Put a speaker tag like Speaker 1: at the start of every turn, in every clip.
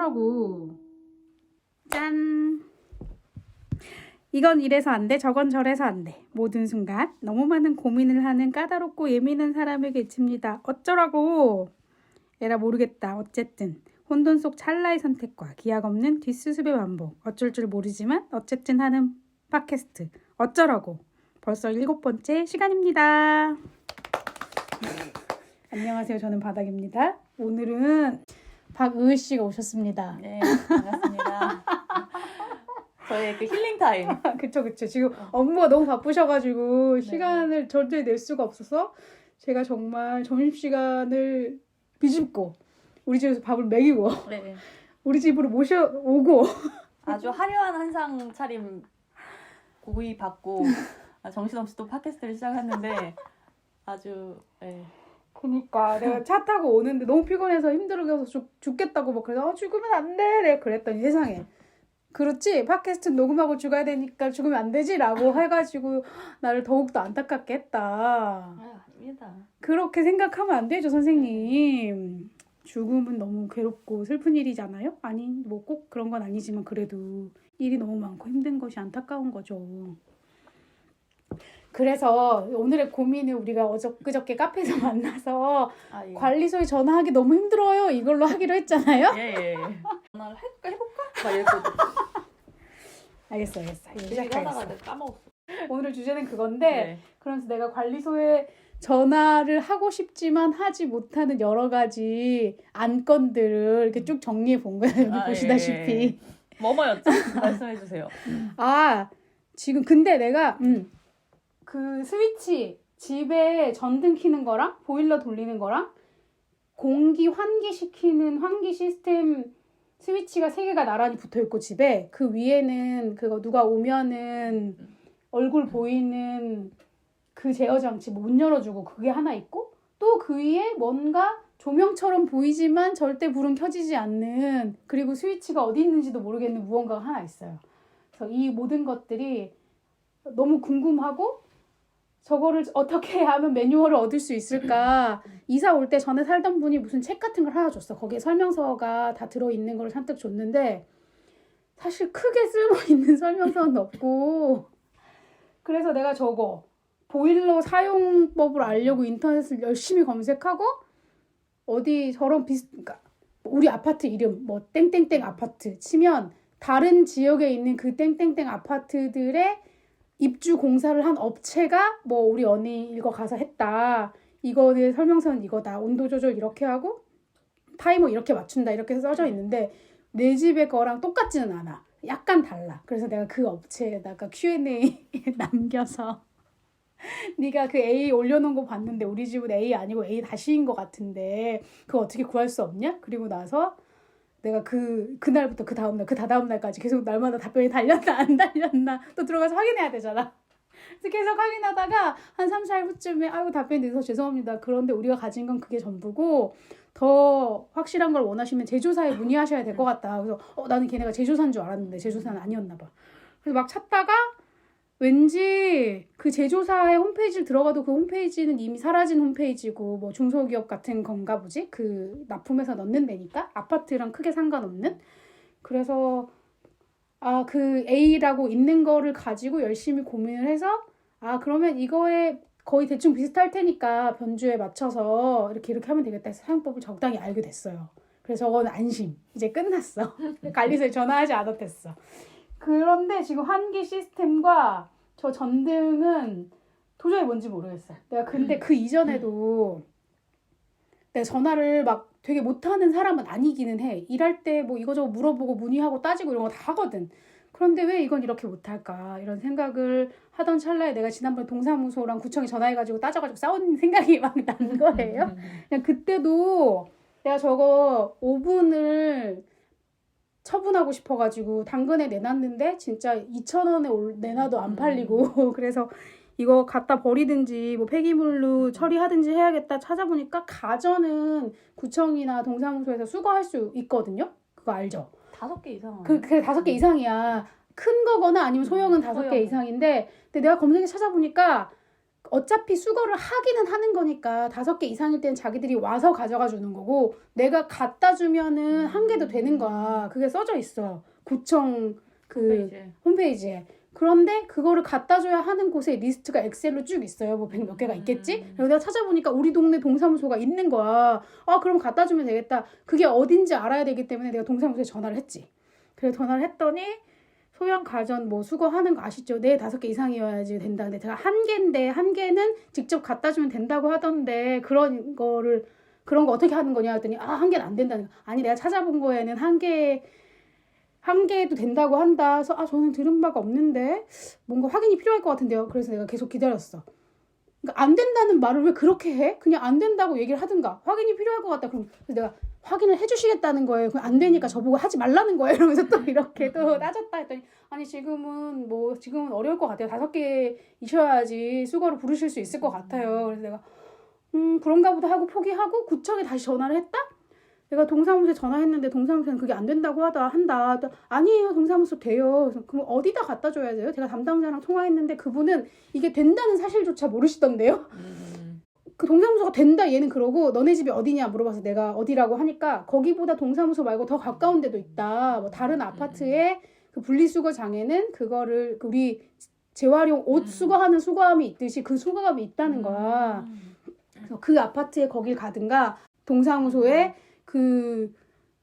Speaker 1: 어쩌라고. 짠. 이건 이래서 안 돼, 저건 저래서 안 돼. 모든 순간 너무 많은 고민을 하는 까다롭고 예민한 사람에게 칩니다. 어쩌라고. 에라 모르겠다. 어쨌든 혼돈 속 찰나의 선택과 기약 없는 뒷수습의 반복. 어쩔 줄 모르지만 어쨌든 하는 팟캐스트. 어쩌라고. 벌써 7번째 시간입니다. 안녕하세요. 저는 바닥입니다. 오늘은 박의을 씨가 오셨습니다.
Speaker 2: 네, 반갑습니다. 저의 그 힐링 타임.
Speaker 1: 그쵸. 지금 업무가 너무 바쁘셔가지고 시간을 절대 낼 수가 없어서 제가 정말 점심시간을 비집고 우리 집에서 밥을 먹이고
Speaker 2: 네.
Speaker 1: 우리 집으로 모셔오고
Speaker 2: 아주 화려한 한상 차림 고의 받고 정신없이 또 팟캐스트를 시작했는데 아주
Speaker 1: 그니까 내가 차 타고 오는데 너무 피곤해서 힘들어서 죽겠다고 막 그래서 죽으면 안 돼 내가 그랬더니 세상에 그렇지 팟캐스트 녹음하고 죽어야 되니까 죽으면 안 되지 라고 해가지고 나를 더욱더 안타깝게 했다.
Speaker 2: 아닙니다.
Speaker 1: 그렇게 생각하면 안 되죠 선생님. 죽음은 너무 괴롭고 슬픈 일이잖아요. 아니 뭐 꼭 그런 건 아니지만 그래도 일이 너무 많고 힘든 것이 안타까운 거죠. 그래서 오늘의 고민을 우리가 그저께 카페에서 만나서
Speaker 2: 예.
Speaker 1: 관리소에 전화하기 너무 힘들어요 이걸로 하기로 했잖아요.
Speaker 2: 예. 전화를 해볼까? 막 이랬거든.
Speaker 1: 알겠어.
Speaker 2: 하다가 내가 까먹었어.
Speaker 1: 오늘 주제는 그건데
Speaker 2: 네.
Speaker 1: 그러면서 내가 관리소에 전화를 하고 싶지만 하지 못하는 여러 가지 안건들을 이렇게 쭉 정리해 본 거예요. 여기 보시다시피.
Speaker 2: 뭐였죠? 말씀해 주세요.
Speaker 1: 지금 근데 내가 그 스위치 집에 전등 켜는 거랑 보일러 돌리는 거랑 공기 환기시키는 환기 시스템 스위치가 3개가 나란히 붙어있고 집에 그 위에는 그거 누가 오면은 얼굴 보이는 그 제어 장치 문 열어주고 그게 하나 있고 또 그 위에 뭔가 조명처럼 보이지만 절대 불은 켜지지 않는 그리고 스위치가 어디 있는지도 모르겠는 무언가가 하나 있어요. 그래서 이 모든 것들이 너무 궁금하고 저거를 어떻게 하면 매뉴얼을 얻을 수 있을까. 이사 올 때 전에 살던 분이 무슨 책 같은 걸 하나 줬어. 거기에 설명서가 다 들어있는 걸 잔뜩 줬는데 사실 크게 쓸모있는 설명서는 없고 그래서 내가 저거 보일러 사용법을 알려고 인터넷을 열심히 검색하고 어디 저런 그러니까 우리 아파트 이름 뭐 땡땡땡 아파트 치면 다른 지역에 있는 그 땡땡땡 아파트들의 입주 공사를 한 업체가 뭐 우리 언니 이거 가서 했다. 이거의 설명서는 이거다. 온도 조절 이렇게 하고 타이머 이렇게 맞춘다. 이렇게 써져 있는데 내 집의 거랑 똑같지는 않아. 약간 달라. 그래서 내가 그 업체에다가 Q&A 남겨서 네가 그 A 올려놓은 거 봤는데 우리 집은 A 아니고 A 다시인 것 같은데 그거 어떻게 구할 수 없냐? 그리고 나서 내가 그날부터 그 다다음 날까지 계속 날마다 답변이 달렸나 안 달렸나 또 들어가서 확인해야 되잖아. 그래서 계속 확인하다가 한 3, 4일 후쯤에 아이고 답변이 늦어서 죄송합니다. 그런데 우리가 가진 건 그게 전부고 더 확실한 걸 원하시면 제조사에 문의하셔야 될 것 같다. 그래서 나는 걔네가 제조사인 줄 알았는데 제조사는 아니었나 봐. 그래서 막 찾다가 왠지 그 제조사의 홈페이지를 들어가도 그 홈페이지는 이미 사라진 홈페이지고 뭐 중소기업 같은 건가 보지? 그 납품해서 넣는 데니까 아파트랑 크게 상관없는. 그래서 그 A라고 있는 거를 가지고 열심히 고민을 해서 그러면 이거에 거의 대충 비슷할 테니까 변주에 맞춰서 이렇게 하면 되겠다 해서 사용법을 적당히 알게 됐어요. 그래서 저건 안심. 이제 끝났어. 관리소에 전화하지 않아도 됐어. 그런데 지금 환기 시스템과 저 전등은 도저히 뭔지 모르겠어요. 내가 근데 그 이전에도 내가 전화를 막 되게 못하는 사람은 아니기는 해. 일할 때 뭐 이거저거 물어보고 문의하고 따지고 이런 거 다 하거든. 그런데 왜 이건 이렇게 못할까 이런 생각을 하던 찰나에 내가 지난번에 동사무소랑 구청에 전화해가지고 따져가지고 싸운 생각이 막 난 거예요. 그냥 그때도 내가 저거 오븐을 처분하고 싶어가지고 당근에 내놨는데 진짜 2,000원에 내놔도 안 팔리고 그래서 이거 갖다 버리든지 뭐 폐기물로 처리하든지 해야겠다 찾아보니까 가전은 구청이나 동사무소에서 수거할 수 있거든요. 그거 알죠?
Speaker 2: 5개 이상.
Speaker 1: 그게 5개 이상이야. 큰 거거나 아니면 소형은 5개 이상인데 근데 내가 검색해 찾아보니까 어차피 수거를 하기는 하는 거니까 5개 이상일 땐 자기들이 와서 가져가 주는 거고 내가 갖다 주면은 1개도 되는 거야. 그게 써져 있어. 구청 그 홈페이지에. 그런데 그거를 갖다 줘야 하는 곳에 리스트가 엑셀로 쭉 있어요. 뭐 100 몇 개가 있겠지? 그래서 내가 찾아보니까 우리 동네 동사무소가 있는 거야. 아, 그럼 갖다 주면 되겠다. 그게 어딘지 알아야 되기 때문에 내가 동사무소에 전화를 했지. 그래서 전화를 했더니 소형 가전 뭐 수거하는 거 아시죠? 네, 5개 이상이어야지 된다. 근데 제가 1개인데 1개는 직접 갖다 주면 된다고 하던데 그런 거 어떻게 하는 거냐 했더니 1개는 안 된다는 거. 아니, 내가 찾아본 거에는 1개도 된다고 한다. 그래서 저는 들은 바가 없는데 뭔가 확인이 필요할 것 같은데요. 그래서 내가 계속 기다렸어. 그러니까 안 된다는 말을 왜 그렇게 해? 그냥 안 된다고 얘기를 하든가. 확인이 필요할 것 같다. 그럼 그래서 내가 확인을 해주시겠다는 거예요. 그럼 안 되니까 저보고 하지 말라는 거예요. 이러면서 또 이렇게 또 따졌다 했더니 아니 지금은 어려울 것 같아요. 5개이셔야지 수거를 부르실 수 있을 것 같아요. 그래서 내가 그런가 보다 하고 포기하고 구청에 다시 전화를 했다? 내가 동사무소에 전화했는데 동사무소는 그게 안 된다고 한다. 아니에요. 동사무소 돼요. 그래서 그럼 어디다 갖다 줘야 돼요? 제가 담당자랑 통화했는데 그분은 이게 된다는 사실조차 모르시던데요. 그 동사무소가 된다 얘는 그러고 너네 집이 어디냐 물어봐서 내가 어디라고 하니까 거기보다 동사무소 말고 더 가까운 데도 있다. 뭐 다른 아파트에 그 분리수거장에는 그거를 우리 재활용 옷 수거하는 수거함이 있듯이 그 수거함이 있다는 거야. 그래서 그 아파트에 거길 가든가 동사무소에 그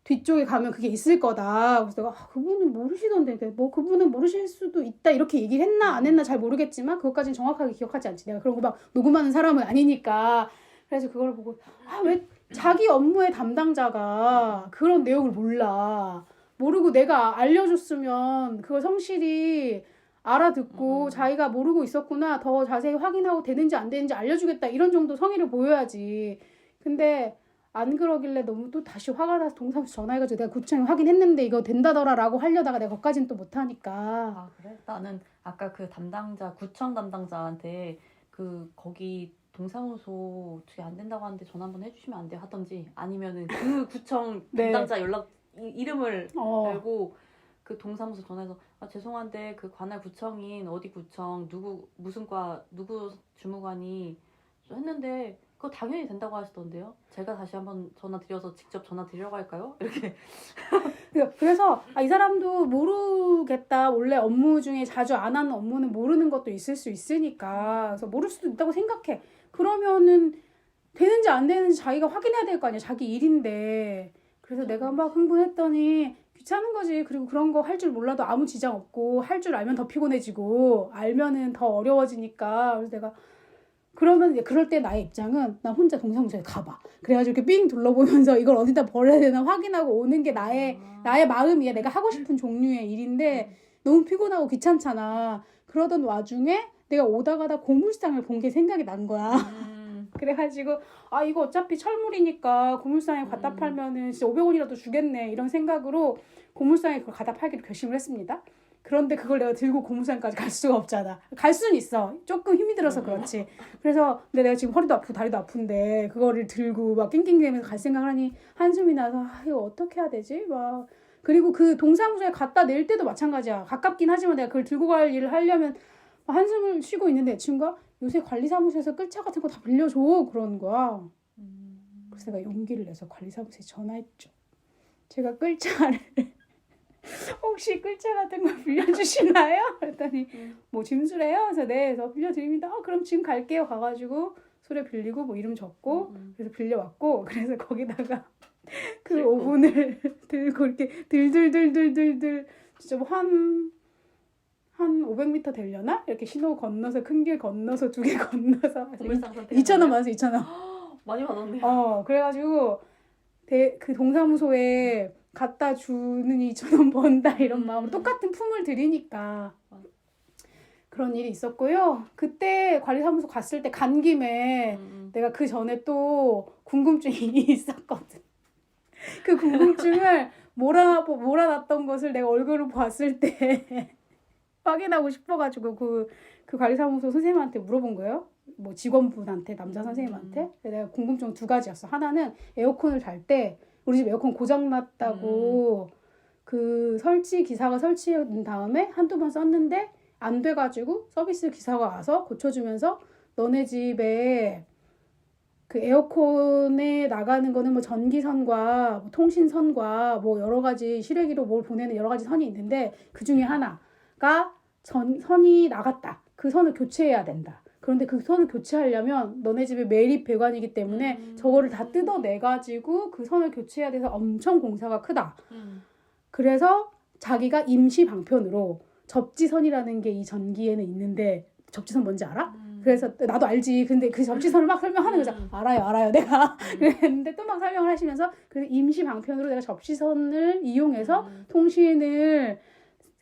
Speaker 1: 뒤쪽에 가면 그게 있을 거다. 그래서 내가 그분은 모르시던데 뭐 그분은 모르실 수도 있다 이렇게 얘기를 했나 안 했나 잘 모르겠지만 그것까지는 정확하게 기억하지 않지. 내가 그런 거 막 녹음하는 사람은 아니니까. 그래서 그걸 보고 왜 자기 업무의 담당자가 그런 내용을 모르고 내가 알려줬으면 그걸 성실히 알아듣고 자기가 모르고 있었구나 더 자세히 확인하고 되는지 안 되는지 알려주겠다 이런 정도 성의를 보여야지. 근데 안 그러길래 너무 또 다시 화가 나서 동사무소 전화해가지고 내가 구청에 확인했는데 이거 된다더라라고 하려다가 내가 거기까지는 또 못하니까.
Speaker 2: 그래? 나는 아까 그 구청 담당자한테 거기 동사무소 어떻게 안 된다고 하는데 전화 한번 해주시면 안 돼요 하던지 아니면은 그 구청 담당자 연락 이름을 알고 그 동사무소 전화해서 죄송한데 그 관할 구청인 어디 구청 무슨 과 누구 주무관이 했는데 그거 당연히 된다고 하시던데요. 제가 다시 한번 전화 드려서 직접 전화 드리려고 할까요? 이렇게.
Speaker 1: 그래서 이 사람도 모르겠다. 원래 업무 중에 자주 안 하는 업무는 모르는 것도 있을 수 있으니까. 그래서 모를 수도 있다고 생각해. 그러면은 되는지 안 되는지 자기가 확인해야 될 거 아니야. 자기 일인데. 그래서 내가 막 흥분했더니 귀찮은 거지. 그리고 그런 거 할 줄 몰라도 아무 지장 없고 할 줄 알면 더 피곤해지고 알면은 더 어려워지니까. 그래서 내가 그러면 이제 그럴 때 나의 입장은 나 혼자 동사무소에 가봐. 그래가지고 이렇게 삥 둘러보면서 이걸 어디다 버려야 되나 확인하고 오는 게 나의 마음이야. 내가 하고 싶은 종류의 일인데 너무 피곤하고 귀찮잖아. 그러던 와중에 내가 오다 가다 고물상을 본 게 생각이 난 거야. 그래가지고 이거 어차피 철물이니까 고물상에 갖다 팔면은 진짜 500원이라도 주겠네 이런 생각으로 고물상에 그걸 갖다 팔기로 결심을 했습니다. 그런데 그걸 내가 들고 고물상까지 갈 수가 없잖아. 갈 수는 있어. 조금 힘이 들어서 그렇지. 그래서 근데 내가 지금 허리도 아프고 다리도 아픈데 그거를 들고 막 낑낑대면서 갈 생각을 하니 한숨이 나서 이거 어떻게 해야 되지? 막 그리고 그 동사무소에 갖다 낼 때도 마찬가지야. 가깝긴 하지만 내가 그걸 들고 갈 일을 하려면 한숨을 쉬고 있는데 친구가 요새 관리사무소에서 끌차 같은 거 다 빌려줘 그러는 거야. 그래서 내가 용기를 내서 관리사무소에 전화했죠. 제가 끌차를 혹시 끌차 같은 거 빌려주시나요? 그랬더니 뭐 짐수래요? 그래서 네, 그래서 빌려드립니다. 그럼 지금 갈게요. 가가지고 수레 빌리고 뭐 이름 적고 그래서 빌려왔고 그래서 거기다가 그 오븐을 들고 이렇게 들들들들들들 진짜 뭐 한 500m 되려나? 이렇게 신호 건너서 큰 길 건너서 2개 건너서 2,000원 받았어. 2,000원
Speaker 2: 많이 받았네요.
Speaker 1: 그래가지고 그 동사무소에 갖다 주는 2,000원 번다 이런 마음으로 똑같은 품을 들이니까 그런 일이 있었고요. 그때 관리사무소 갔을 때 간 김에 내가 그 전에 또 궁금증이 있었거든. 그 궁금증을 몰아놨던 것을 내가 얼굴을 봤을 때 확인하고 싶어가지고 그 관리사무소 선생님한테 물어본 거예요. 뭐 직원분한테 남자 선생님한테. 내가 궁금증 2가지였어. 하나는 에어컨을 달 때 우리 집 에어컨 고장났다고 그 설치 기사가 설치한 다음에 한두 번 썼는데 안 돼가지고 서비스 기사가 와서 고쳐주면서 너네 집에 그 에어컨에 나가는 거는 뭐 전기선과 뭐 통신선과 뭐 여러 가지 실외기로 뭘 보내는 여러 가지 선이 있는데 그 중에 하나가 선이 나갔다. 그 선을 교체해야 된다. 그런데 그 선을 교체하려면 너네 집이 매립 배관이기 때문에 저거를 다 뜯어내가지고 그 선을 교체해야 돼서 엄청 공사가 크다. 그래서 자기가 임시 방편으로 접지선이라는 게 이 전기에는 있는데 접지선 뭔지 알아? 그래서 나도 알지. 근데 그 접지선을 막 설명하는 거죠. 알아요. 내가 그랬는데 또 막 설명을 하시면서 그래서 임시 방편으로 내가 접지선을 이용해서 통신을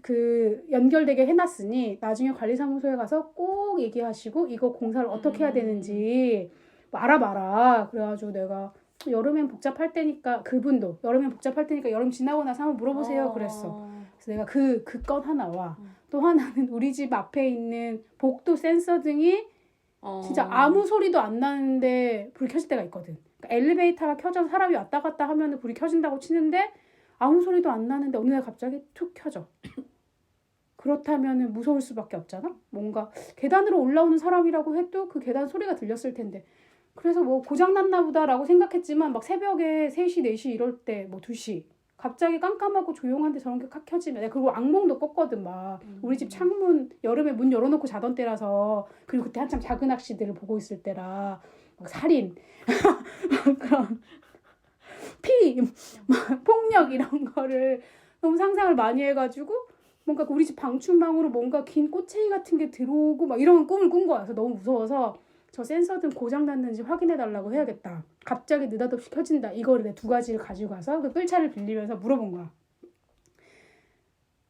Speaker 1: 그 연결되게 해놨으니 나중에 관리사무소에 가서 꼭 얘기하시고 이거 공사를 어떻게 해야 되는지 뭐 알아봐라. 그래가지고 내가 여름엔 복잡할 때니까 그분도 여름엔 복잡할 테니까 여름 지나고 나서 한번 물어보세요. 그랬어. 그래서 내가 그 건 하나와 또 하나는 우리 집 앞에 있는 복도 센서 등이 진짜 아무 소리도 안 나는데 불이 켜질 때가 있거든. 그러니까 엘리베이터가 켜져서 사람이 왔다 갔다 하면 불이 켜진다고 치는데 아무 소리도 안 나는데 어느 날 갑자기 툭 켜져. 그렇다면 무서울 수밖에 없잖아. 뭔가 계단으로 올라오는 사람이라고 해도 그 계단 소리가 들렸을 텐데. 그래서 뭐 고장났나 보다라고 생각했지만 막 새벽에 3시, 4시 이럴 때 뭐 2시 갑자기 깜깜하고 조용한데 저런 게 칵 켜지면 내가 그리고 악몽도 꿨거든 막. 우리 집 창문 여름에 문 열어놓고 자던 때라서 그리고 그때 한참 작은 아씨들을 보고 있을 때라 막 살인 그런 막 폭력 이런 거를 너무 상상을 많이 해가지고 뭔가 우리 집 방충망으로 뭔가 긴 꼬챙이 같은 게 들어오고 막 이런 꿈을 꾼 거야. 그래서 너무 무서워서 저 센서등 고장났는지 확인해달라고 해야겠다. 갑자기 느닷없이 켜진다. 이거를 내 2가지를 가지고 가서 그 끌차를 빌리면서 물어본 거야.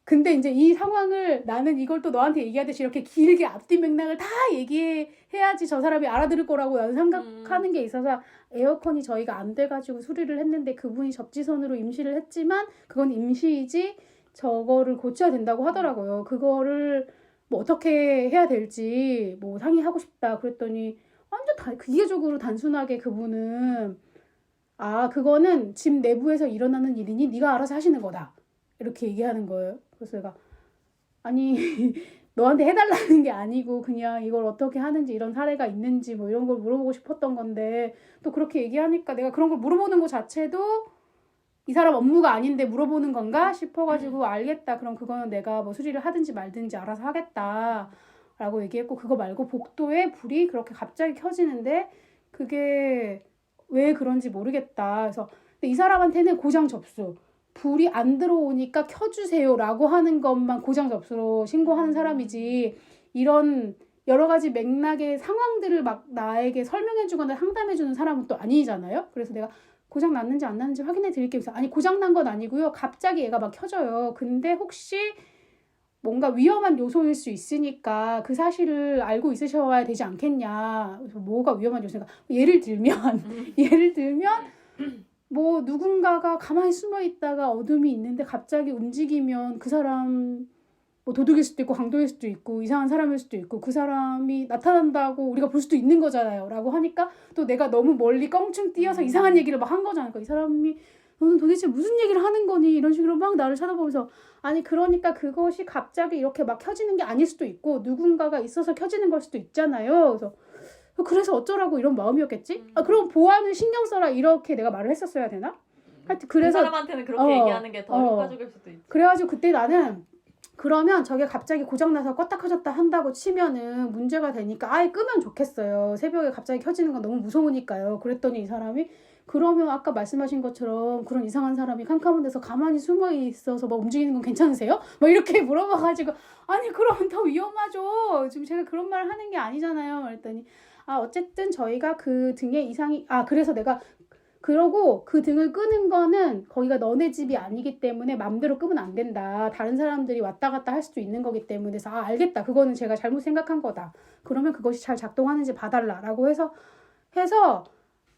Speaker 1: 근데 이제 이 상황을 나는 이걸 또 너한테 얘기하듯이 이렇게 길게 앞뒤 맥락을 다 얘기해야지 저 사람이 알아들을 거라고 나는 생각하는 게 있어서 에어컨이 저희가 안 돼가지고 수리를 했는데 그분이 접지선으로 임시를 했지만 그건 임시이지 저거를 고쳐야 된다고 하더라고요. 그거를 뭐 어떻게 해야 될지 뭐 상의하고 싶다 그랬더니 완전 기계적으로 단순하게 그분은 그거는 집 내부에서 일어나는 일이니 네가 알아서 하시는 거다 이렇게 얘기하는 거예요. 그래서 내가 아니 너한테 해달라는 게 아니고 그냥 이걸 어떻게 하는지 이런 사례가 있는지 뭐 이런 걸 물어보고 싶었던 건데 또 그렇게 얘기하니까 내가 그런 걸 물어보는 것 자체도 이 사람 업무가 아닌데 물어보는 건가 싶어가지고 알겠다. 그럼 그거는 내가 뭐 수리를 하든지 말든지 알아서 하겠다. 라고 얘기했고 그거 말고 복도에 불이 그렇게 갑자기 켜지는데 그게 왜 그런지 모르겠다. 그래서 근데 이 사람한테는 고장 접수. 불이 안 들어오니까 켜주세요 라고 하는 것만 고장 접수로 신고하는 사람이지 이런 여러 가지 맥락의 상황들을 막 나에게 설명해주거나 상담해주는 사람은 또 아니잖아요. 그래서 내가 고장 났는지 안 났는지 확인해 드릴게요. 그래서 아니 고장 난 건 아니고요. 갑자기 얘가 막 켜져요. 근데 혹시 뭔가 위험한 요소일 수 있으니까 그 사실을 알고 있으셔야 되지 않겠냐. 그래서 뭐가 위험한 요소인가? 예를 들면 뭐 누군가가 가만히 숨어 있다가 어둠이 있는데 갑자기 움직이면 그 사람 뭐 도둑일 수도 있고 강도일 수도 있고 이상한 사람일 수도 있고 그 사람이 나타난다고 우리가 볼 수도 있는 거잖아요. 라고 하니까 또 내가 너무 멀리 껑충 뛰어서 이상한 얘기를 막 한 거잖아요. 그러니까 이 사람이 너는 도대체 무슨 얘기를 하는 거니? 이런 식으로 막 나를 쳐다보면서 아니 그러니까 그것이 갑자기 이렇게 막 켜지는 게 아닐 수도 있고 누군가가 있어서 켜지는 걸 수도 있잖아요. 그래서 어쩌라고 이런 마음이었겠지? 그럼 보안을 신경 써라 이렇게 내가 말을 했었어야 되나? 하여튼 그래서
Speaker 2: 그 사람한테는 그렇게 얘기하는 게 더 효과적일 수도 있지.
Speaker 1: 그래가지고 그때 나는 그러면 저게 갑자기 고장나서 껐다 켜졌다 한다고 치면은 문제가 되니까 아예 끄면 좋겠어요. 새벽에 갑자기 켜지는 건 너무 무서우니까요. 그랬더니 이 사람이 그러면 아까 말씀하신 것처럼 그런 이상한 사람이 캄캄한 데서 가만히 숨어 있어서 막 움직이는 건 괜찮으세요? 막 이렇게 물어봐가지고 아니 그럼 더 위험하죠. 지금 제가 그런 말 하는 게 아니잖아요. 그랬더니 어쨌든 저희가 그 등에 이상이 그래서 내가 그러고 그 등을 끄는 거는 거기가 너네 집이 아니기 때문에 맘대로 끄면 안 된다. 다른 사람들이 왔다 갔다 할 수도 있는 거기 때문에 그래서 알겠다. 그거는 제가 잘못 생각한 거다. 그러면 그것이 잘 작동하는지 봐달라. 라고 해서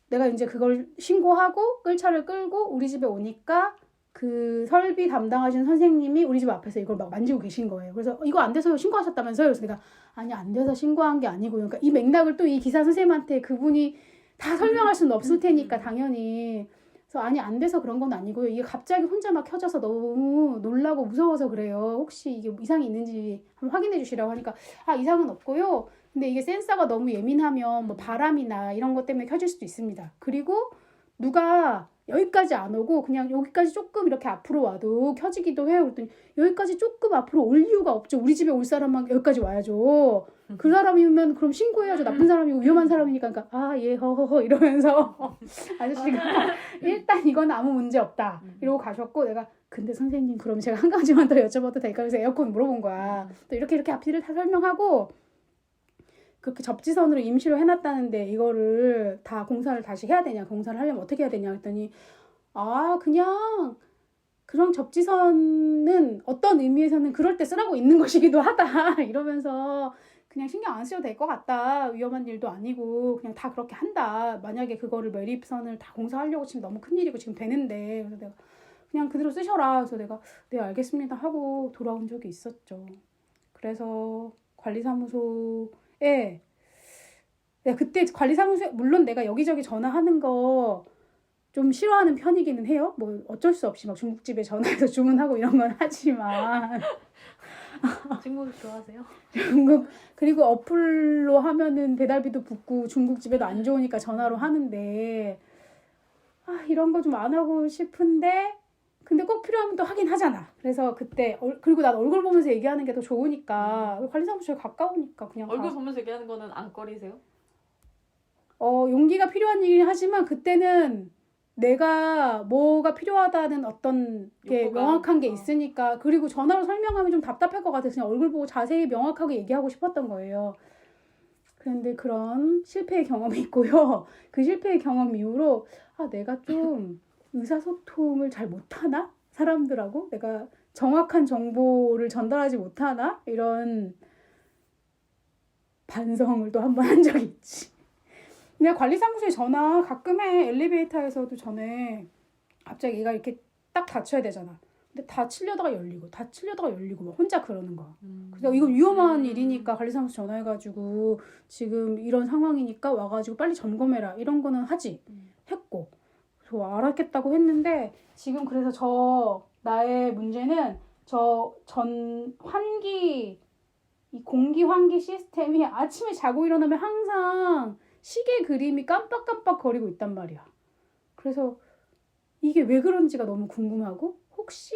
Speaker 1: 내가 이제 그걸 신고하고 끌차를 끌고 우리 집에 오니까 그 설비 담당하시는 선생님이 우리 집 앞에서 이걸 막 만지고 계신 거예요. 그래서 이거 안 돼서 신고하셨다면서요? 그래서 내가 아니 안 돼서 신고한 게 아니고 그러니까 이 맥락을 또 이 기사 선생님한테 그분이 다 설명할 수는 없을 테니까 당연히 그래서 아니 안 돼서 그런 건 아니고요. 이게 갑자기 혼자 막 켜져서 너무 놀라고 무서워서 그래요. 혹시 이게 이상이 있는지 한번 확인해 주시라고 하니까 아 이상은 없고요. 근데 이게 센서가 너무 예민하면 뭐 바람이나 이런 것 때문에 켜질 수도 있습니다. 그리고 누가 여기까지 안 오고 그냥 여기까지 조금 이렇게 앞으로 와도 켜지기도 해요. 그랬더니 여기까지 조금 앞으로 올 이유가 없죠. 우리 집에 올 사람만 여기까지 와야죠. 그 사람이면 그럼 신고해야죠. 나쁜 사람이고 위험한 사람이니까. 그러니까 아, 예, 허허허 이러면서 아저씨가 일단 이건 아무 문제 없다. 이러고 가셨고 내가 근데 선생님 그럼 제가 한 가지만 더 여쭤봐도 될까? 그래서 에어컨 물어본 거야. 또 이렇게 앞뒤를 다 설명하고 그렇게 접지선으로 임시로 해놨다는데 이거를 다 공사를 다시 해야 되냐? 공사를 하려면 어떻게 해야 되냐? 했더니 아 그냥 그런 접지선은 어떤 의미에서는 그럴 때 쓰라고 있는 것이기도 하다 이러면서 그냥 신경 안 쓰셔도 될 것 같다. 위험한 일도 아니고 그냥 다 그렇게 한다. 만약에 그거를 매립선을 다 공사하려고 지금 너무 큰일이고 지금 되는데 그래서 내가 그냥 그대로 쓰셔라. 그래서 내가 네 알겠습니다 하고 돌아온 적이 있었죠. 그래서 관리사무소에 내가 그때 관리사무소에 물론 내가 여기저기 전화하는 거 좀 싫어하는 편이기는 해요. 뭐 어쩔 수 없이 막 중국집에 전화해서 주문하고 이런 건 하지만
Speaker 2: 중국 좋아하세요?
Speaker 1: 중국 그리고 어플로 하면은 배달비도 붙고 중국집에도 안 좋으니까 전화로 하는데 아 이런 거 좀 안 하고 싶은데 근데 꼭 필요하면 또 하긴 하잖아. 그래서 그때 그리고 난 얼굴 보면서 얘기하는 게 더 좋으니까 관리사무소에 가까우니까 그냥
Speaker 2: 얼굴 보면서 얘기하는 거는 안 꺼리세요?
Speaker 1: 용기가 필요한 일이긴 하지만 그때는 내가 뭐가 필요하다는 어떤 게
Speaker 2: 욕구가?
Speaker 1: 명확한 게 있으니까 그리고 전화로 설명하면 좀 답답할 것 같아서 그냥 얼굴 보고 자세히 명확하게 얘기하고 싶었던 거예요. 그런데 그런 실패의 경험이 있고요. 그 실패의 경험 이후로 아 내가 좀 의사소통을 잘 못하나? 사람들하고 내가 정확한 정보를 전달하지 못하나? 이런 반성을 또 한 번 한 적이 있지. 내가 관리사무소에 전화 가끔 해. 엘리베이터에서도 전에 갑자기 얘가 이렇게 딱 닫혀야 되잖아. 근데 닫히려다가 열리고 닫히려다가 열리고 막 혼자 그러는 거야. 그래서 이건 위험한 일이니까 관리사무소 전화해가지고 지금 이런 상황이니까 와가지고 빨리 점검해라. 이런 거는 하지. 했고. 그래서 알았겠다고 했는데 지금 그래서 나의 문제는 환기 이 공기 환기 시스템이 아침에 자고 일어나면 항상 시계 그림이 깜빡깜빡 거리고 있단 말이야. 그래서 이게 왜 그런지가 너무 궁금하고 혹시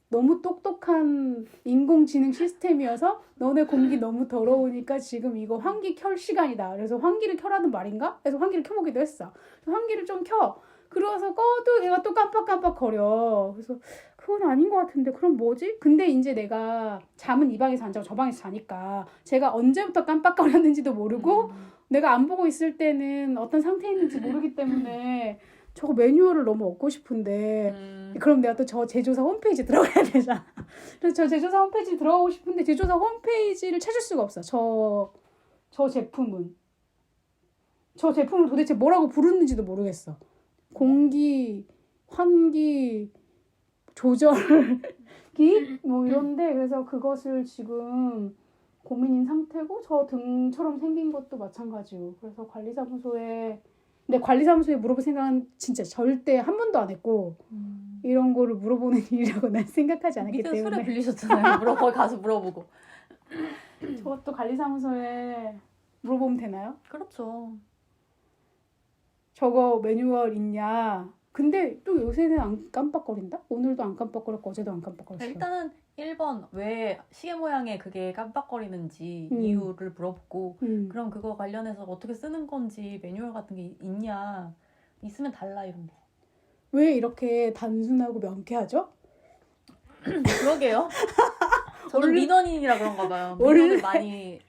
Speaker 1: 너무 똑똑한 인공지능 시스템이어서 너네 공기 너무 더러우니까 지금 이거 환기 켤 시간이다. 그래서 환기를 켜라는 말인가? 그래서 환기를 켜보기도 했어. 그래서 환기를 좀 켜. 그러서 꺼도 얘가 또 깜빡깜빡 거려. 그래서 그건 아닌 것 같은데 그럼 뭐지? 근데 이제 내가 잠은 이 방에서 안 자고 저 방에서 자니까 제가 언제부터 깜빡거렸는지도 모르고 내가 안 보고 있을 때는 어떤 상태에 있는지 모르기 때문에 저거 매뉴얼을 너무 얻고 싶은데 그럼 내가 또 저 제조사 홈페이지 들어가야 되잖아. 그래서 저 제조사 홈페이지 들어가고 싶은데 제조사 홈페이지를 찾을 수가 없어. 저 제품을 도대체 뭐라고 부르는지도 모르겠어. 공기, 환기, 조절기 뭐 이런데 그래서 그것을 지금 고민인 상태고 저 등처럼 생긴 것도 마찬가지고 그래서 관리사무소에 물어볼 생각은 진짜 절대 한 번도 안 했고 이런 거를 물어보는 일이라고 난 생각하지 않았기
Speaker 2: 밑에
Speaker 1: 때문에
Speaker 2: 술에 빌리셨잖아요. 거기 가서 물어보고.
Speaker 1: 저것도 관리사무소에 물어보면 되나요?
Speaker 2: 그렇죠.
Speaker 1: 저거 매뉴얼 있냐? 근데 또 요새는 안 깜빡거린다? 오늘도 안 깜빡거렸고 어제도 안 깜빡거렸어.
Speaker 2: 일단은 1번 왜 시계 모양에 그게 깜빡거리는지 이유를 물어보고 그럼 그거 관련해서 어떻게 쓰는 건지 매뉴얼 같은 게 있냐 있으면 달라 이런 거.
Speaker 1: 왜 이렇게 단순하고 명쾌하죠?
Speaker 2: 그러게요. 저는 민원인이라 그런가 봐요.
Speaker 1: 원래-
Speaker 2: 민원을 많이.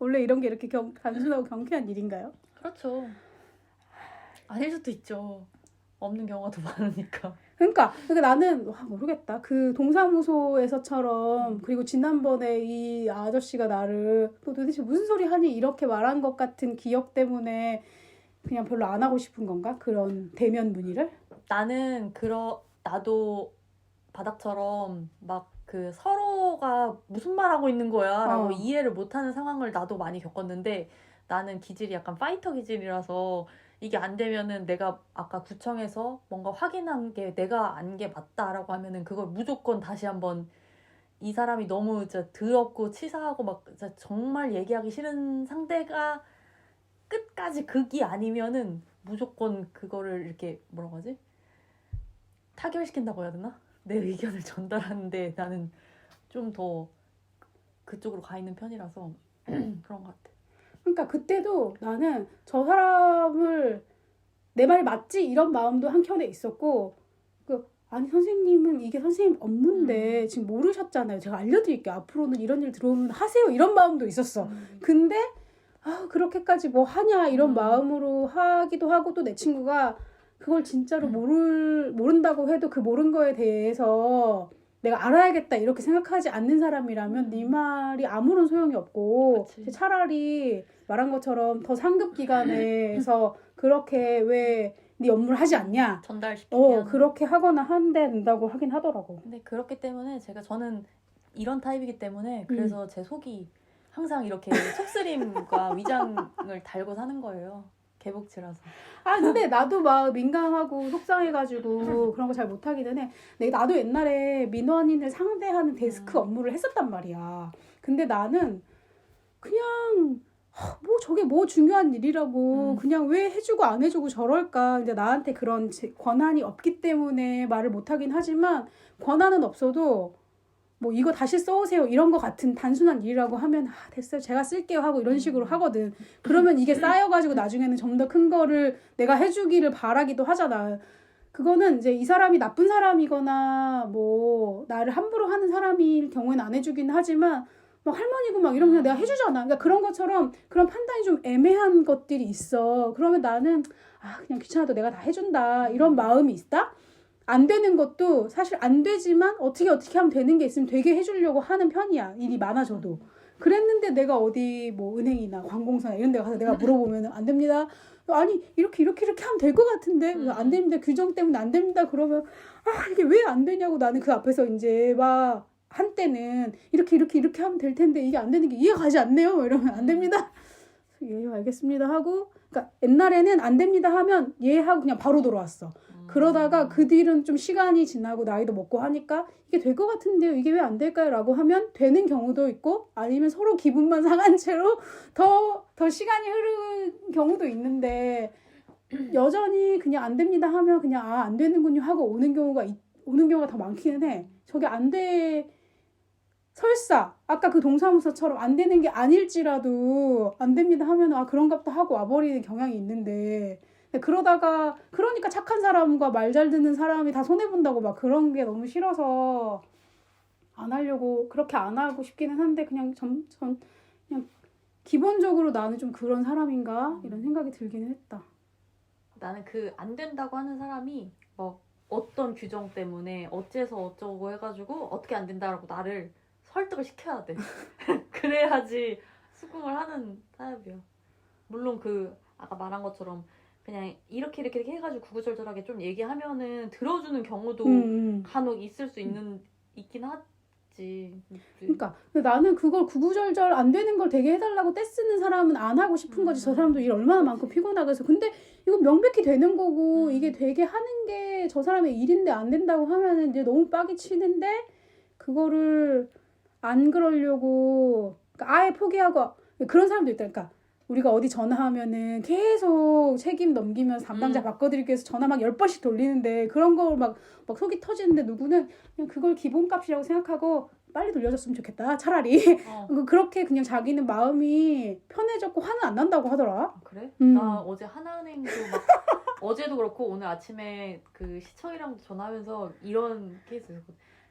Speaker 1: 원래 이런 게 이렇게 단순하고 경쾌한 일인가요?
Speaker 2: 그렇죠. 아닐 수도 있죠. 없는 경우가 더 많으니까.
Speaker 1: 그러니까 나는 모르겠다. 그 동사무소에서처럼 그리고 지난번에 이 아저씨가 나를 너 도대체 무슨 소리 하니 이렇게 말한 것 같은 기억 때문에 그냥 별로 안 하고 싶은 건가? 그런 대면 문의를?
Speaker 2: 나도 바닥처럼 막 그 서로가 무슨 말 하고 있는 거야 라고 이해를 못하는 상황을 나도 많이 겪었는데 나는 기질이 약간 파이터 기질이라서 이게 안 되면은 내가 아까 구청에서 뭔가 확인한 게 내가 안 게 맞다라고 하면은 그걸 무조건 다시 한번 이 사람이 너무 진짜 더럽고 치사하고 막 진짜 정말 얘기하기 싫은 상대가 끝까지 극이 아니면은 무조건 그거를 이렇게 뭐라고 하지? 타결시킨다고 해야 되나? 내 의견을 전달하는데 나는 좀 더 그쪽으로 가 있는 편이라서 그런 것 같아.
Speaker 1: 그러니까 그때도 나는 저 사람을 내 말 맞지? 이런 마음도 한켠에 있었고 아니 선생님은 이게 선생님 업무인데 지금 모르셨잖아요. 제가 알려드릴게요. 앞으로는 이런 일 들어오면 하세요. 이런 마음도 있었어. 근데 그렇게까지 뭐 하냐 이런 마음으로 하기도 하고 또 내 친구가 그걸 진짜로 모른다고 해도 그 모른 거에 대해서 내가 알아야겠다 이렇게 생각하지 않는 사람이라면 네 말이 아무런 소용이 없고
Speaker 2: 그치.
Speaker 1: 차라리 말한 것처럼 더 상급 기관에서 그렇게 왜 네 업무를 하지 않냐
Speaker 2: 전달시키면
Speaker 1: 그렇게 하거나 한다고 하긴 하더라고.
Speaker 2: 근데 그렇기 때문에 저는 이런 타입이기 때문에 그래서 제 속이 항상 이렇게 속쓰림과 위장을 달고 사는 거예요. 개복치라서.
Speaker 1: 근데 나도 막 민감하고 속상해가지고 그런 거 잘 못하기는 해. 나도 옛날에 민원인을 상대하는 데스크 업무를 했었단 말이야. 근데 나는 그냥 뭐 저게 뭐 중요한 일이라고 그냥 왜 해주고 안 해주고 저럴까. 근데 나한테 그런 권한이 없기 때문에 말을 못하긴 하지만 권한은 없어도 뭐 이거 다시 써오세요 이런 거 같은 단순한 일이라고 하면 됐어요 제가 쓸게요 하고 이런 식으로 하거든. 그러면 이게 쌓여가지고 나중에는 좀 더 큰 거를 내가 해주기를 바라기도 하잖아. 그거는 이제 이 사람이 나쁜 사람이거나 뭐 나를 함부로 하는 사람일 경우에는 안 해주긴 하지만 막 할머니고 막 이러면 그냥 내가 해주잖아. 그러니까 그런 것처럼 그런 판단이 좀 애매한 것들이 있어. 그러면 나는 그냥 귀찮아도 내가 다 해준다 이런 마음이 있다. 안 되는 것도 사실 안 되지만 어떻게 하면 되는 게 있으면 되게 해주려고 하는 편이야. 일이 많아져도. 그랬는데 내가 어디 뭐 은행이나 관공서나 이런 데 가서 내가 물어보면 안 됩니다. 아니 이렇게 하면 될 것 같은데 안 됩니다. 규정 때문에 안 됩니다. 그러면 이게 왜 안 되냐고 나는 그 앞에서 이제 막 한때는 이렇게 하면 될 텐데 이게 안 되는 게 이해가 가지 않네요. 이러면 안 됩니다. 예 알겠습니다 하고 그러니까 옛날에는 안 됩니다 하면 예 하고 그냥 바로 돌아왔어. 그러다가 그 뒤는 좀 시간이 지나고 나이도 먹고 하니까 이게 될 것 같은데요. 이게 왜 안 될까요? 라고 하면 되는 경우도 있고 아니면 서로 기분만 상한 채로 더 시간이 흐르는 경우도 있는데 여전히 그냥 안 됩니다 하면 그냥 안 되는군요 하고 오는 경우가 더 많기는 해. 저게 안 돼. 설사 아까 그 동사무소처럼 안 되는 게 아닐지라도 안 됩니다 하면 그런갑다 하고 와버리는 경향이 있는데 그러니까 착한 사람과 말 잘 듣는 사람이 다 손해본다고 막 그런 게 너무 싫어서 안 하려고 그렇게 안 하고 싶기는 한데 그냥 그냥 기본적으로 나는 좀 그런 사람인가 이런 생각이 들기는 했다.
Speaker 2: 나는 그 안 된다고 하는 사람이 뭐 어떤 규정 때문에 어째서 어쩌고 해가지고 어떻게 안 된다라고 나를 설득을 시켜야 돼. 그래야지 수긍을 하는 타입이야. 물론 그 아까 말한 것처럼 그냥 이렇게 해가지고 구구절절하게 좀 얘기하면은 들어주는 경우도 간혹 있을 수 있긴 하지.
Speaker 1: 그러니까 나는 그걸 구구절절 안 되는 걸 되게 해달라고 떼쓰는 사람은 안 하고 싶은 거지. 저 사람도 일 얼마나 많고 피곤하고 해서. 근데 이거 명백히 되는 거고 이게 되게 하는 게 저 사람의 일인데 안 된다고 하면은 이제 너무 빡이 치는데 그거를 안 그러려고 그러니까 아예 포기하고 그런 사람도 있다. 그러니까 우리가 어디 전화하면은 계속 책임 넘기면서 담당자 바꿔드리기 위해서 전화 막 10번씩 돌리는데 그런 거 막 속이 터지는데 누구는 그냥 그걸 기본값이라고 생각하고 빨리 돌려줬으면 좋겠다. 차라리. 그렇게 그냥 자기는 마음이 편해졌고 화는 안 난다고 하더라.
Speaker 2: 그래? 나 어제 하나은행도 막 어제도 그렇고 오늘 아침에 그 시청이랑 전화하면서 이런 케이스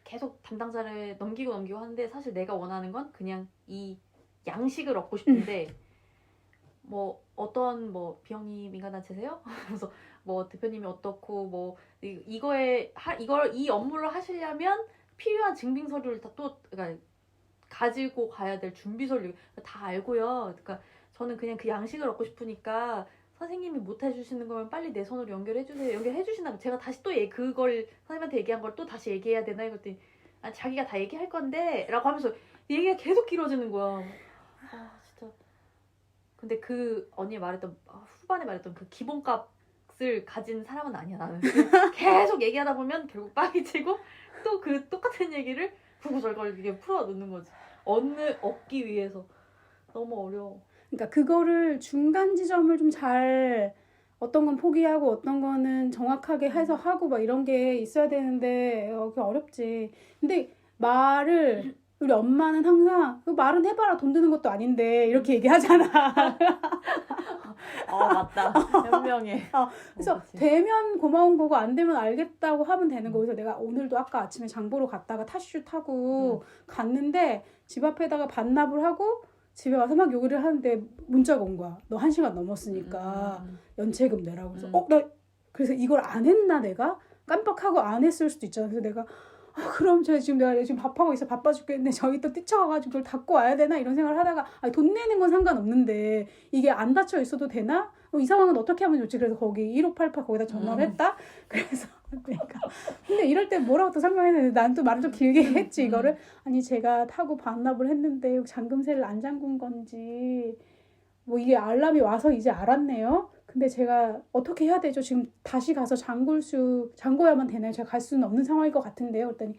Speaker 2: 계속 담당자를 넘기고 하는데 사실 내가 원하는 건 그냥 이 양식을 얻고 싶은데 뭐 어떤 뭐 비영리 민간단체세요? 그래서 뭐 대표님이 어떻고 뭐 이 업무를 하시려면 필요한 증빙 서류를 그러니까 가지고 가야 될 준비 서류 다 알고요. 그러니까 저는 그냥 그 양식을 얻고 싶으니까 선생님이 못 해주시는 거면 빨리 내 손으로 연결해주세요. 연결해주신다면 제가 다시 또 그걸 선생님한테 얘기한 걸 또 다시 얘기해야 되나 이랬더니 자기가 다 얘기할 건데 라고 하면서 얘기가 계속 길어지는 거야. 진짜 근데 그 언니 말했던 후반에 말했던 그 기본값을 가진 사람은 아니야 나는. 계속 얘기하다 보면 결국 빵이 치고 또 그 똑같은 얘기를 구구절절 풀어 놓는 거지. 얻기 위해서 너무 어려워.
Speaker 1: 그러니까 그거를 중간 지점을 좀 잘 어떤 건 포기하고 어떤 거는 정확하게 해서 하고 막 이런 게 있어야 되는데 그게 어렵지. 근데 말을 우리 엄마는 항상 그 말은 해봐라 돈 드는 것도 아닌데 이렇게 얘기하잖아.
Speaker 2: 맞다. 현명해.
Speaker 1: 그래서
Speaker 2: 그치.
Speaker 1: 되면 고마운 거고 안 되면 알겠다고 하면 되는 거고. 그래서 내가 오늘도 아까 아침에 장 보러 갔다가 타슈 타고 갔는데 집 앞에다가 반납을 하고 집에 와서 막 요리를 하는데 문자가 온 거야. 너 1시간 넘었으니까 연체금 내라고. 그래서 그래서 이걸 안 했나 내가? 깜빡하고 안 했을 수도 있잖아. 그래서 내가 그럼 내가 지금 밥하고 있어. 바빠 죽겠는데 저기 또 뛰쳐가가지고 그걸 닫고 와야 되나? 이런 생각을 하다가 돈 내는 건 상관없는데 이게 안 닫혀 있어도 되나? 이 상황은 어떻게 하면 좋지? 그래서 거기 1588 거기다 전화를 했다? 그래서 그러니까 근데 이럴 때 뭐라고 또 설명했는데 난 또 말을 좀 길게 했지 이거를. 아니 제가 타고 반납을 했는데 잠금쇠를 안 잠근 건지 뭐 이게 알람이 와서 이제 알았네요. 근데 제가 어떻게 해야 되죠? 지금 다시 가서 잠궈야만 되나요? 제가 갈 수는 없는 상황일 것 같은데요. 그랬더니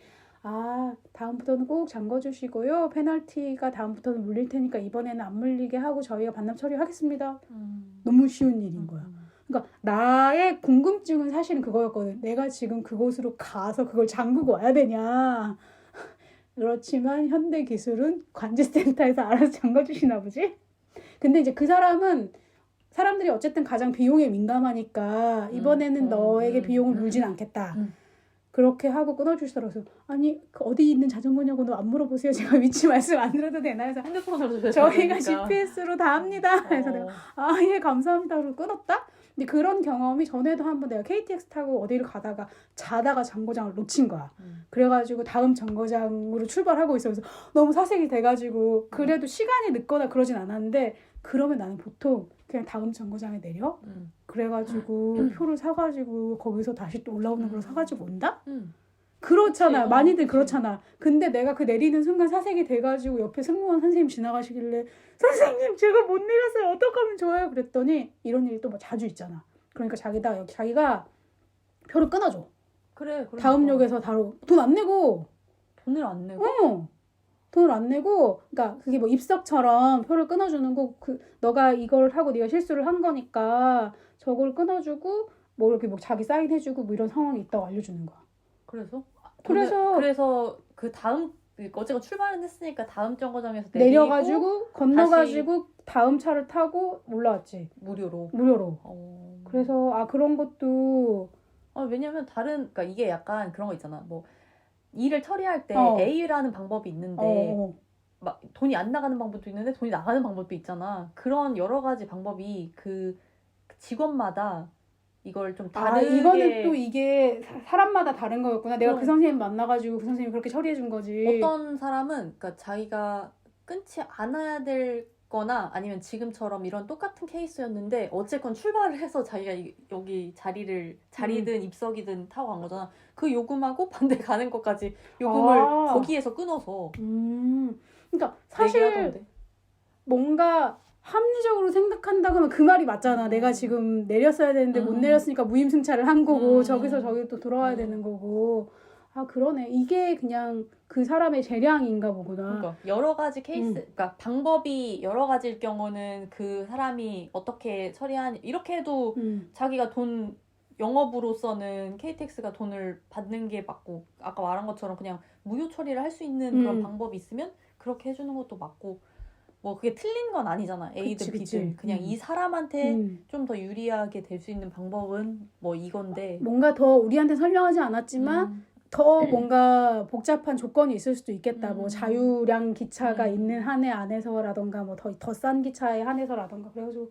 Speaker 1: 다음부터는 꼭 잠궈주시고요. 페널티가 다음부터는 물릴 테니까 이번에는 안 물리게 하고 저희가 반납 처리하겠습니다. 너무 쉬운 일인 거야. 그러니까 나의 궁금증은 사실은 그거였거든. 내가 지금 그곳으로 가서 그걸 잠그고 와야 되냐. 그렇지만 현대 기술은 관제센터에서 알아서 잠궈주시나 보지? 근데 이제 그 사람들이 어쨌든 가장 비용에 민감하니까 이번에는 너에게 비용을 물진 않겠다. 그렇게 하고 끊어주시더라고요. 아니 어디 있는 자전거냐고 너 안 물어보세요. 제가 위치 말씀 안 드려도 되나요? 그래서
Speaker 2: 핸드폰으로
Speaker 1: 저희가 GPS로 다 합니다. 그래서 내가 예 감사합니다. 그러고 끊었다. 근데 그런 경험이 전에도 한번 내가 KTX 타고 어디를 가다가 자다가 정거장을 놓친 거야. 그래가지고 다음 정거장으로 출발하고 있어. 그래서 너무 사색이 돼가지고 그래도 시간이 늦거나 그러진 않았는데 그러면 나는 보통 그냥 다음 정거장에 내려. 그래가지고 표를 사가지고 거기서 다시 또 올라오는 걸 사가지고 온다? 그렇잖아.
Speaker 2: 그치,
Speaker 1: 많이들
Speaker 2: 그치.
Speaker 1: 그렇잖아. 근데 내가 그 내리는 순간 사색이 돼가지고 옆에 승무원 선생님 지나가시길래 선생님 제가 못 내렸어요. 어떡하면 좋아요? 그랬더니 이런 일이 또 뭐 자주 있잖아. 그러니까 자기가 표를 끊어줘.
Speaker 2: 그래.
Speaker 1: 다음 역에서 바로 돈 안 내고.
Speaker 2: 돈을 안 내고?
Speaker 1: 돈을 안 내고, 그러니까 그게 뭐 입석처럼 표를 끊어주는 거, 너가 이걸 하고 네가 실수를 한 거니까 저걸 끊어주고 뭐 이렇게 뭐 자기 사인해주고 뭐 이런 상황이 있다고 알려주는 거야.
Speaker 2: 그래서 그 다음 어제가 출발은 했으니까 다음 정거장에서
Speaker 1: 내려가지고 건너가지고 다음 차를 타고 올라왔지.
Speaker 2: 무료로.
Speaker 1: 그래서 그런 것도
Speaker 2: 왜냐면 그러니까 이게 약간 그런 거 있잖아. 뭐 일을 처리할 때 A라는 방법이 있는데 막 돈이 안 나가는 방법도 있는데 돈이 나가는 방법도 있잖아. 그런 여러 가지 방법이 그 직원마다 이걸 좀 다르게
Speaker 1: 이거는 또 이게 사람마다 다른 거였구나. 내가 그 선생님 만나가지고 그 선생님이 그렇게 처리해 준 거지.
Speaker 2: 어떤 사람은 그러니까 자기가 끊지 않아야 될 거나 아니면 지금처럼 이런 똑같은 케이스였는데 어쨌건 출발을 해서 자기가 여기 자리든 입석이든 타고 간 거잖아. 그 요금하고 반대 가는 것까지 요금을 거기에서 끊어서
Speaker 1: 그러니까 사실
Speaker 2: 얘기하던데.
Speaker 1: 뭔가 합리적으로 생각한다고 하면 그 말이 맞잖아. 내가 지금 내렸어야 되는데 못 내렸으니까 무임승차를 한 거고 저기서 저기 또 돌아와야 되는 거고. 그러네. 이게 그냥 그 사람의 재량인가 보구나.
Speaker 2: 그러니까 여러 가지 케이스, 그러니까 방법이 여러 가지일 경우는 그 사람이 어떻게 처리하니 이렇게 해도 자기가 돈 영업으로서는 KTX가 돈을 받는 게 맞고 아까 말한 것처럼 그냥 무효 처리를 할 수 있는 그런 방법이 있으면 그렇게 해주는 것도 맞고 뭐 그게 틀린 건 아니잖아. A든 B든 그냥 이 사람한테 좀 더 유리하게 될 수 있는 방법은 뭐 이건데
Speaker 1: 뭔가 더 우리한테 설명하지 않았지만 더 뭔가 복잡한 조건이 있을 수도 있겠다. 뭐 자유량 기차가 있는 한 해 안에서라던가 뭐 더 싼 기차에 한해서라던가. 그래가지고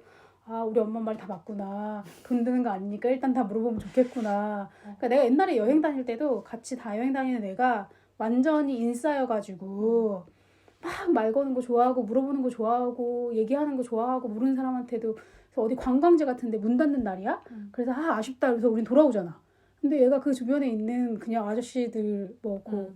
Speaker 1: 우리 엄마 말이 다 맞구나. 돈 드는 거 아니니까 일단 다 물어보면 좋겠구나. 그러니까 내가 옛날에 여행 다닐 때도 같이 다 여행 다니는 애가 완전히 인싸여가지고 막 말 거는 거 좋아하고 물어보는 거 좋아하고 얘기하는 거 좋아하고 모르는 사람한테도 어디 관광지 같은데 문 닫는 날이야? 그래서 아쉽다. 그래서 우린 돌아오잖아. 근데 얘가 그 주변에 있는 그냥 아저씨들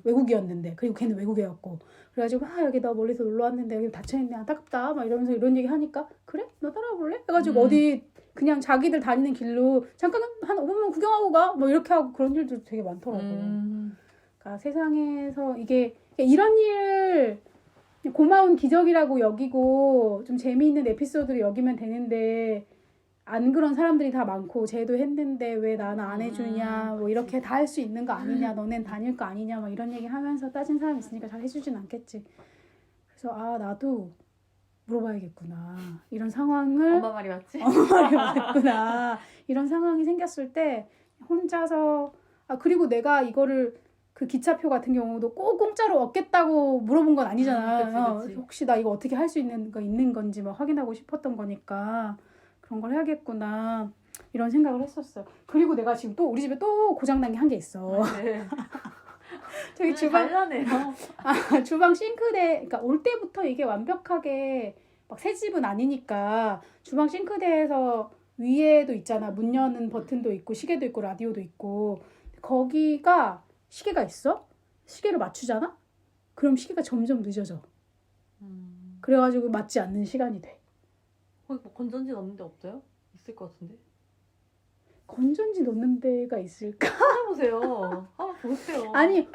Speaker 1: 외국이었는데 그리고 걔는 외국애였고 그래가지고 여기 나 멀리서 놀러 왔는데 여기 닫혀있네 안타깝다 막 이러면서 이런 얘기 하니까 그래? 너 따라와 볼래? 해가지고 어디 그냥 자기들 다니는 길로 잠깐 한 5분만 구경하고 가 뭐 이렇게 하고 그런 일도 되게 많더라고. 그러니까 세상에서 이게 이런 일 고마운 기적이라고 여기고 좀 재미있는 에피소드를 여기면 되는데 안 그런 사람들이 다 많고 쟤도 했는데 왜 나는 안 해주냐 뭐 이렇게 다 할 수 있는 거 아니냐 너넨 다닐 거 아니냐 막 이런 얘기 하면서 따진 사람이 있으니까 잘 해주진 않겠지. 그래서 나도 물어봐야겠구나 이런 상황을
Speaker 2: 엄마 말이 맞지?
Speaker 1: 엄마 말이 맞구나 이런 상황이 생겼을 때 혼자서 그리고 내가 이거를 그 기차표 같은 경우도 꼭 공짜로 얻겠다고 물어본 건 아니잖아.
Speaker 2: 그치.
Speaker 1: 혹시 나 이거 어떻게 할 수 있는 건지 막 확인하고 싶었던 거니까 그런 걸 해야겠구나 이런 생각을 했었어요. 그리고 내가 지금 또 우리 집에 또 고장난 게 한 게 있어.
Speaker 2: 네.
Speaker 1: 저기 주방
Speaker 2: 잘나네요.
Speaker 1: 주방 싱크대 그러니까 올 때부터 이게 완벽하게 막 새 집은 아니니까 주방 싱크대에서 위에도 있잖아. 문 여는 버튼도 있고 시계도 있고 라디오도 있고 거기가 시계가 있어? 시계를 맞추잖아? 그럼 시계가 점점 늦어져. 그래가지고 맞지 않는 시간이 돼.
Speaker 2: 거기 뭐 건전지 넣는 데 없어요? 있을 것 같은데.
Speaker 1: 건전지 넣는 데가 있을까?
Speaker 2: 찾아보세요. 한번 보세요.
Speaker 1: 아니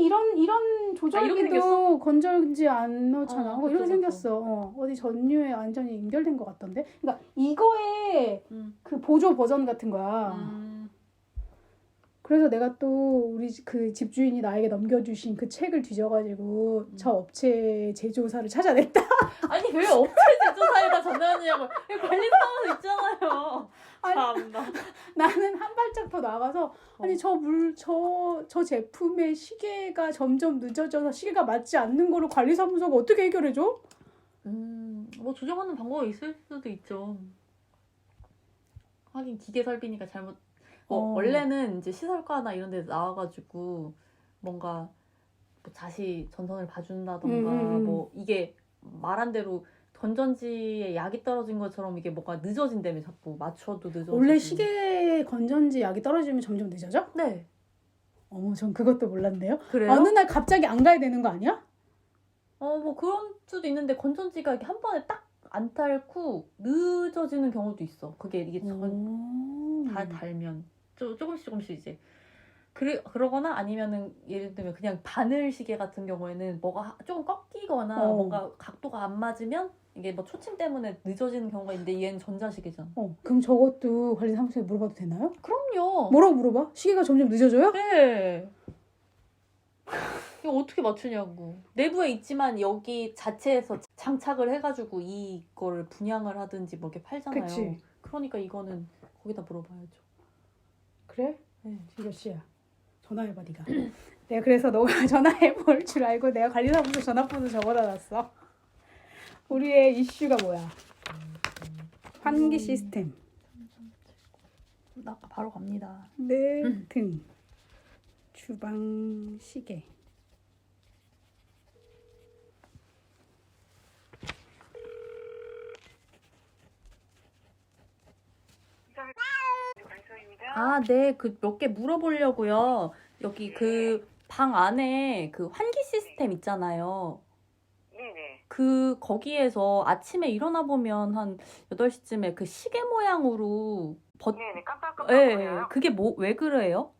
Speaker 1: 이런 조절기도
Speaker 2: 생겼어?
Speaker 1: 건전지 안 넣잖아.
Speaker 2: 그쵸,
Speaker 1: 이렇게
Speaker 2: 그쵸.
Speaker 1: 생겼어. 어디 전류에 완전히 연결된 것 같던데. 그러니까 이거의 그 보조 버전 같은 거야. 그래서 내가 또 우리 그 집주인이 나에게 넘겨주신 그 책을 뒤져가지고 저 업체 제조사를 찾아냈다.
Speaker 2: 아니 왜 업체 제조사에다 전화하느냐고. 관리사무소 있잖아요. 참나.
Speaker 1: 나는 한 발짝 더 나가서 아니 저 제품의 시계가 점점 늦어져서 시계가 맞지 않는 거를 관리사무소가 어떻게 해결해줘?
Speaker 2: 뭐 조정하는 방법이 있을 수도 있죠. 하긴 기계 설비니까 잘못. 원래는 이제 시설과나 이런 데 나와가지고 뭔가 뭐 다시 전선을 봐준다던가 뭐 이게 말한 대로 건전지에 약이 떨어진 것처럼 이게 뭔가 늦어진다며 자꾸 맞춰도 늦어지고.
Speaker 1: 원래 시계 건전지 약이 떨어지면 점점 늦어져?
Speaker 2: 네.
Speaker 1: 어머 전 그것도 몰랐네요.
Speaker 2: 그래요?
Speaker 1: 어느 날 갑자기 안 가야 되는 거 아니야?
Speaker 2: 뭐 그런 수도 있는데 건전지가 이렇게 한 번에 딱 안 닳고 늦어지는 경우도 있어. 이게 다 달면 조금씩 이제 그러거나 아니면은 예를 들면 그냥 바늘 시계 같은 경우에는 뭐가 조금 꺾이거나 뭔가 각도가 안 맞으면 이게 뭐 초침 때문에 늦어지는 경우가 있는데 얘는 전자시계잖아.
Speaker 1: 그럼 저것도 관리사무소에 물어봐도 되나요?
Speaker 2: 그럼요.
Speaker 1: 뭐라고 물어봐? 시계가 점점 늦어져요?
Speaker 2: 네. 이거 어떻게 맞추냐고. 내부에 있지만 여기 자체에서 장착을 해가지고 이거를 분양을 하든지 뭐 이렇게 팔잖아요.
Speaker 1: 그치.
Speaker 2: 그러니까 이거는 거기다 물어봐야죠.
Speaker 1: 그래?
Speaker 2: 네.
Speaker 1: 지금 몇 시야? 전화해봐 네가. 내가 그래서 너가 전화해볼 줄 알고 내가 관리사무소 전화번호 적어다 놨어. 우리의 이슈가 뭐야? 환기 시스템.
Speaker 2: 나 바로 갑니다.
Speaker 1: 네, 등. 주방 시계.
Speaker 2: 네. 그 몇 개 물어보려고요. 여기 그 방 안에 그 환기 시스템 있잖아요.
Speaker 3: 네네.
Speaker 2: 거기에서 아침에 일어나 보면 한 8시쯤에 그 시계 모양으로
Speaker 3: 네네, 깜빡깜빡거려요.
Speaker 2: 네, 그게 왜 그래요?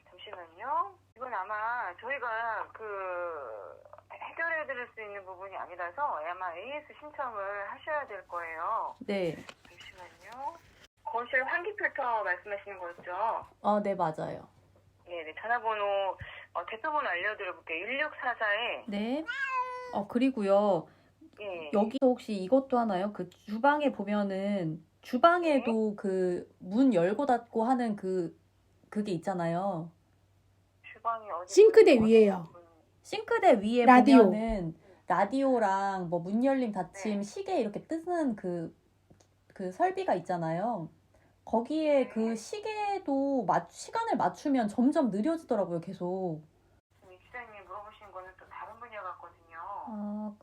Speaker 3: 잠시만요. 이건 아마 저희가 해결해드릴 수 있는 부분이 아니라서 아마 AS 신청을 하셔야 될 거예요.
Speaker 2: 네.
Speaker 3: 잠시만요. 거실 환기 필터 말씀하시는 거였죠?
Speaker 2: 네, 맞아요.
Speaker 3: 네네, 전화번호, 대표번호 알려드려볼게요. 1644에.
Speaker 2: 네. 그리고요.
Speaker 3: 예.
Speaker 2: 여기 혹시 이것도 하나요? 그 주방에 보면은 주방에도 그 문 열고 닫고 하는 그게 있잖아요.
Speaker 3: 주방이 어디?
Speaker 1: 싱크대 위에요.
Speaker 2: 싱크대 위에
Speaker 1: 라디오.
Speaker 2: 보면은 라디오랑 뭐 문 열림 닫힘 시계 이렇게 뜨는 그 설비가 있잖아요. 거기에 그 시계도 시간을 맞추면 점점 느려지더라고요, 계속.
Speaker 3: 기자님이 물어보신 거는 또 다른 분야 같거든요.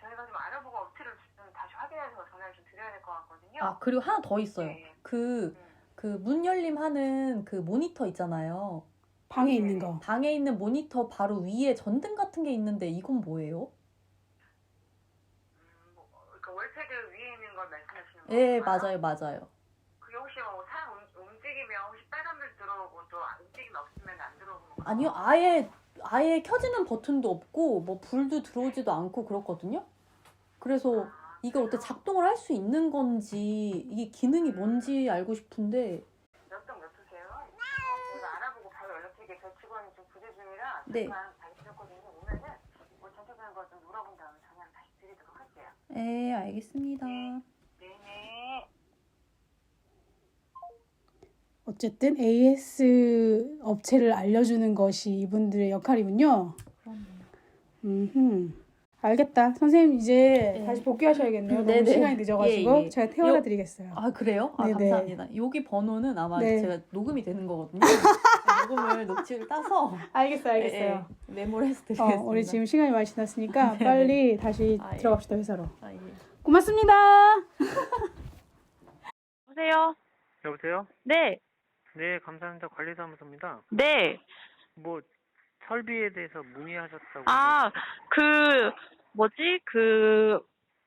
Speaker 3: 저희가 좀 알아보고 업체를 좀 다시 확인해서 전화를 좀 드려야 될 것 같거든요.
Speaker 2: 그리고 하나 더 있어요.
Speaker 3: 네.
Speaker 2: 그 그 문 열림 하는 그 모니터 있잖아요.
Speaker 1: 방에 있는 거.
Speaker 2: 방에 있는 모니터 바로 위에 전등 같은 게 있는데 이건 뭐예요?
Speaker 3: 그러니까 월패드 위에 있는 걸 말씀하시는
Speaker 2: 예,
Speaker 3: 건가요?
Speaker 2: 맞아요.
Speaker 3: 그게 혹시 뭐 사람 움직이면 혹시 빨간불 들어오고 또 움직임 없으면 안 들어오는 건가요?
Speaker 2: 아니요, 아예 켜지는 버튼도 없고 뭐 불도 들어오지도 않고 그렇거든요. 그래서 이걸 어떻게 작동을 할 수 있는 건지 이게 기능이 뭔지 알고 싶은데.
Speaker 3: 몇 호세요? 제가 알아보고 바로 연락드릴게요. 저 직원이 좀 부재 중이라
Speaker 2: 네.
Speaker 3: 잠깐 다시 드렸거든요. 오면은 뭐 전체적인 걸 좀 물어본 다음에 전화를 다시 드리도록 할게요.
Speaker 2: 네, 알겠습니다.
Speaker 3: 네네.
Speaker 1: 어쨌든 AS 업체를 알려주는 것이 이분들의 역할이군요. 알겠다. 선생님 이제
Speaker 2: 네.
Speaker 1: 다시 복귀하셔야겠네요. 너무
Speaker 2: 네네.
Speaker 1: 시간이 늦어가지고
Speaker 2: 예.
Speaker 1: 제가 태워다 드리겠어요.
Speaker 2: 아, 그래요? 아,
Speaker 1: 네네.
Speaker 2: 감사합니다. 여기 번호는 아마
Speaker 1: 네.
Speaker 2: 제가 녹음이 되는 거거든요. 녹음을 녹취를 따서
Speaker 1: 알겠어요.
Speaker 2: 예, 메모를 해서 드리겠습니다.
Speaker 1: 우리 지금 시간이 많이 지났으니까 빨리 다시
Speaker 2: 아, 예.
Speaker 1: 들어갑시다 회사로.
Speaker 2: 아, 예.
Speaker 1: 고맙습니다.
Speaker 4: 여보세요?
Speaker 5: 여보세요?
Speaker 4: 네,
Speaker 5: 네, 감사합니다. 관리사무소입니다.
Speaker 4: 네.
Speaker 5: 뭐 설비에 대해서 문의하셨다고.
Speaker 4: 아,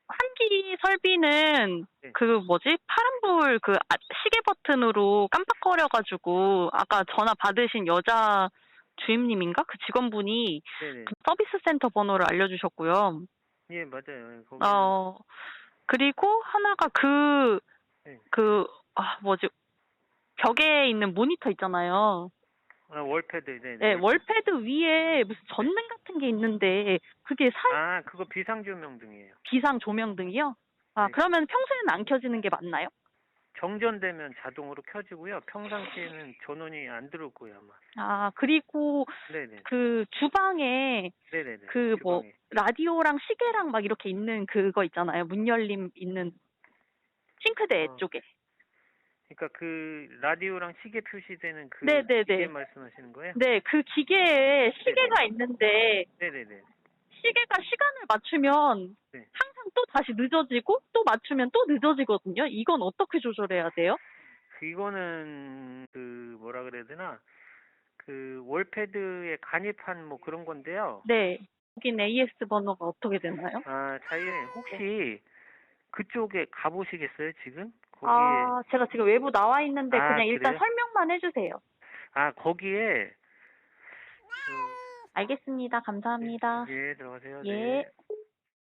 Speaker 4: 환기 설비는,
Speaker 5: 네.
Speaker 4: 파란불 시계 버튼으로 깜빡거려가지고, 아까 전화 받으신 여자 주임님인가? 그 직원분이
Speaker 5: 네네.
Speaker 4: 서비스 센터 번호를 알려주셨고요.
Speaker 5: 예, 맞아요. 거기.
Speaker 4: 그리고 하나가
Speaker 5: 네.
Speaker 4: 벽에 있는 모니터 있잖아요.
Speaker 5: 월패드. 네네.
Speaker 4: 네, 월패드 위에 무슨 전등 같은 게 있는데 그게
Speaker 5: 아, 그거 비상조명등이에요.
Speaker 4: 비상 조명등이요? 아,
Speaker 5: 네.
Speaker 4: 그러면 평소에는 안 켜지는 게 맞나요?
Speaker 5: 정전되면 자동으로 켜지고요. 평상시에는 전원이 안 들어올 거예요, 아마.
Speaker 4: 아, 그리고
Speaker 5: 네네.
Speaker 4: 그 주방에
Speaker 5: 네네네.
Speaker 4: 주방에. 라디오랑 시계랑 막 이렇게 있는 그거 있잖아요. 문 열림 있는 싱크대 쪽에.
Speaker 5: 그러니까 그 라디오랑 시계 표시되는 그
Speaker 4: 네네네.
Speaker 5: 기계 말씀하시는 거예요?
Speaker 4: 네, 그 기계에 시계가 있는데
Speaker 5: 네네네.
Speaker 4: 시계가 시간을 맞추면
Speaker 5: 네.
Speaker 4: 항상 또 다시 늦어지고 또 맞추면 또 늦어지거든요. 이건 어떻게 조절해야 돼요?
Speaker 5: 이거는 뭐라 그래야 되나? 그 월패드에 간입한 뭐 그런 건데요.
Speaker 4: 네. 여긴 AS 번호가 어떻게 되나요?
Speaker 5: 아, 자예 혹시 그쪽에 가보시겠어요, 지금? 거기에.
Speaker 4: 아, 제가 지금 외부 나와 있는데
Speaker 5: 아,
Speaker 4: 그냥 일단
Speaker 5: 그래요?
Speaker 4: 설명만 해주세요.
Speaker 5: 아, 거기에
Speaker 4: 알겠습니다. 감사합니다.
Speaker 5: 예, 들어가세요.
Speaker 4: 예.
Speaker 5: 네.